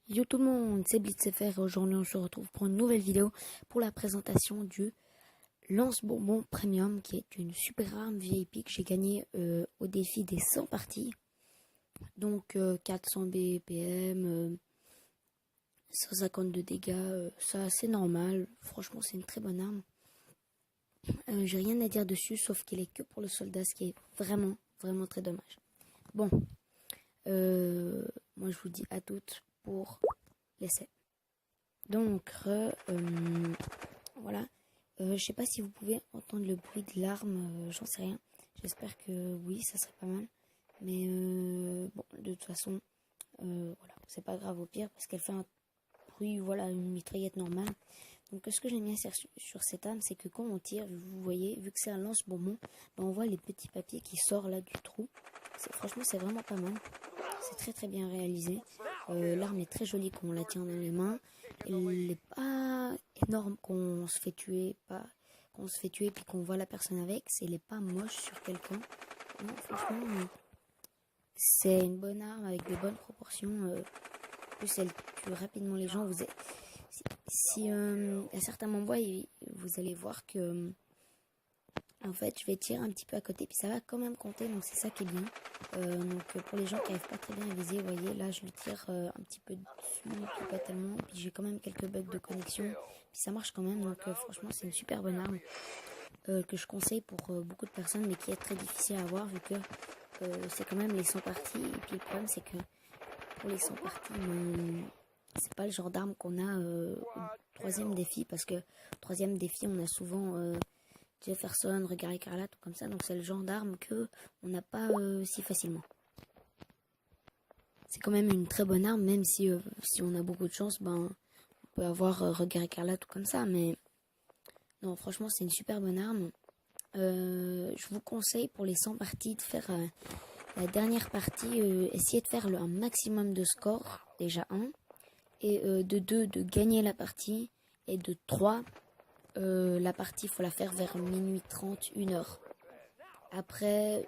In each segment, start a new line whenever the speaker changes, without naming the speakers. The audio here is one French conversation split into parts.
Yo tout le monde, c'est BlitzFR et aujourd'hui on se retrouve pour une nouvelle vidéo pour la présentation du Lance-Bourbon Premium qui est une super arme VIP que j'ai gagnée au défi des 100 parties. Donc 400 BPM, 152 dégâts, ça c'est normal, franchement c'est une très bonne arme. J'ai rien à dire dessus sauf qu'il est que pour le soldat, ce qui est vraiment très dommage. Bon, moi je vous dis à toutes pour l'essai. Donc, voilà. Je sais pas si vous pouvez entendre le bruit de l'arme, j'en sais rien. J'espère que oui, ça serait pas mal. Mais bon, de toute façon, voilà, c'est pas grave au pire parce qu'elle fait un bruit, voilà, une mitraillette normale. Donc, ce que j'aime bien sur cette arme, c'est que quand on tire, vous voyez, vu que c'est un lance-bonbon, ben, on voit les petits papiers qui sortent là du trou. Franchement, c'est vraiment pas mal. C'est très bien réalisé. L'arme est très jolie quand on la tient dans les mains. Elle n'est pas énorme quand on se fait tuer, puis qu'on voit la personne avec. Elle n'est pas moche sur quelqu'un. Non, franchement, c'est une bonne arme avec des bonnes proportions. En plus, elle tue rapidement les gens. Si à certains moments, vous allez voir que en fait, je vais tirer un petit peu à côté, puis ça va quand même compter, donc c'est ça qui est bien. Donc pour les gens qui n'arrivent pas très bien à viser, vous voyez, là je lui tire un petit peu dessus, puis pas tellement, puis j'ai quand même quelques bugs de connexion, puis ça marche quand même, donc franchement c'est une super bonne arme que je conseille pour beaucoup de personnes, mais qui est très difficile à avoir, vu que c'est quand même les 100 parties, et puis le problème c'est que pour les 100 parties, c'est pas le genre d'arme qu'on a au troisième défi, parce que au troisième défi on a souvent... Jefferson, Regard Écarlate, tout comme ça, donc c'est le genre d'arme que on n'a pas si facilement. C'est quand même une très bonne arme, même si on a beaucoup de chance, ben on peut avoir Regard Écarlate, tout comme ça, mais non, franchement c'est une super bonne arme. Je vous conseille pour les 100 parties de faire la dernière partie, essayer de faire un maximum de score, déjà 1, et de 2, de gagner la partie, et de 3, la partie, il faut la faire vers minuit 30, 1h. Après,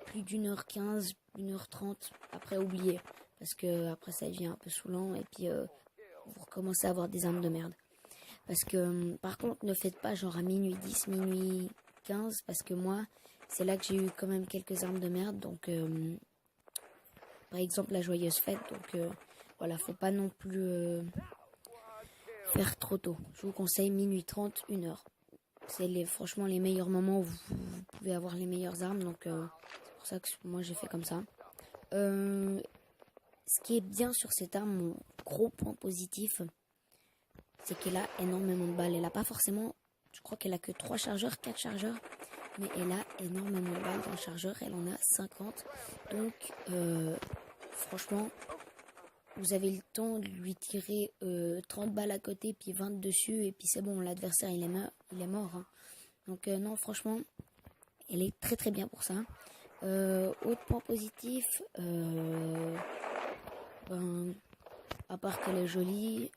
plus d'1h15, 1h30, après oubliez. Parce que après ça devient un peu saoulant et puis vous recommencez à avoir des armes de merde. Parce que par contre, ne faites pas genre à minuit 10, minuit 15, parce que moi, c'est là que j'ai eu quand même quelques armes de merde. Donc, par exemple, la joyeuse fête. Donc, voilà, faut pas non plus... faire trop tôt. Je vous conseille minuit 30, 1h. C'est franchement les meilleurs moments où vous pouvez avoir les meilleures armes. Donc c'est pour ça que moi j'ai fait comme ça. Ce qui est bien sur cette arme, mon gros point positif, c'est qu'elle a énormément de balles. Elle a pas forcément, je crois qu'elle a que 3 chargeurs, 4 chargeurs. Mais elle a énormément de balles dans le chargeur. Elle en a 50. Donc franchement... Vous avez le temps de lui tirer 30 balles à côté, puis 20 dessus, et puis c'est bon, l'adversaire il est mort. Hein. Donc non, franchement, elle est très bien pour ça. Autre point positif, à part qu'elle est jolie,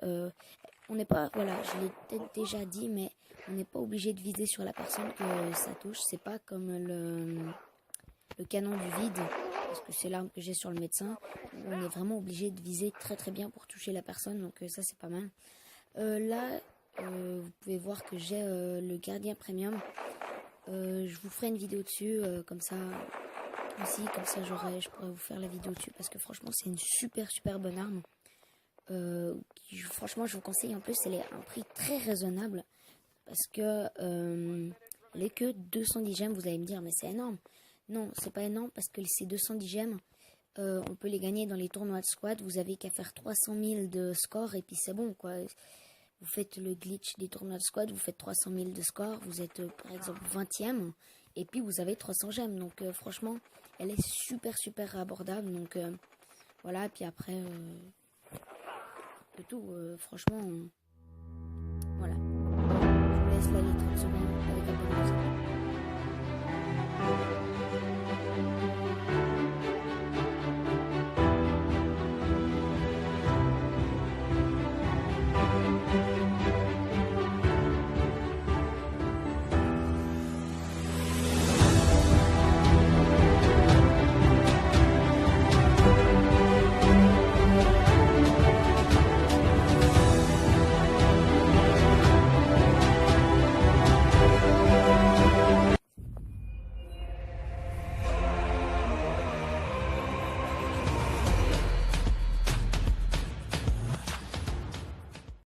on n'est pas, voilà, je l'ai peut-être déjà dit, mais on n'est pas obligé de viser sur la personne que ça touche. C'est pas comme le canon du vide, parce que c'est l'arme que j'ai sur le médecin. On est vraiment obligé de viser très bien pour toucher la personne, donc ça c'est pas mal. Là, vous pouvez voir que j'ai le gardien premium. Je vous ferai une vidéo dessus, comme ça aussi, comme ça je pourrais vous faire la vidéo dessus, parce que franchement c'est une super bonne arme. Franchement je vous conseille, en plus elle est à un prix très raisonnable, parce que elle est que 210 gemmes. Vous allez me dire mais c'est énorme. Non, c'est pas énorme, parce que ces 210 gemmes, on peut les gagner dans les tournois de squad. Vous avez qu'à faire 300 000 de score et puis c'est bon, quoi. Vous faites le glitch des tournois de squad, vous faites 300 000 de score, vous êtes par exemple 20e et puis vous avez 300 gemmes. Donc franchement, elle est super abordable. Donc voilà, puis après, c'est tout. Franchement, voilà. Je vous laisse là les 30 secondes avec un peu de musique.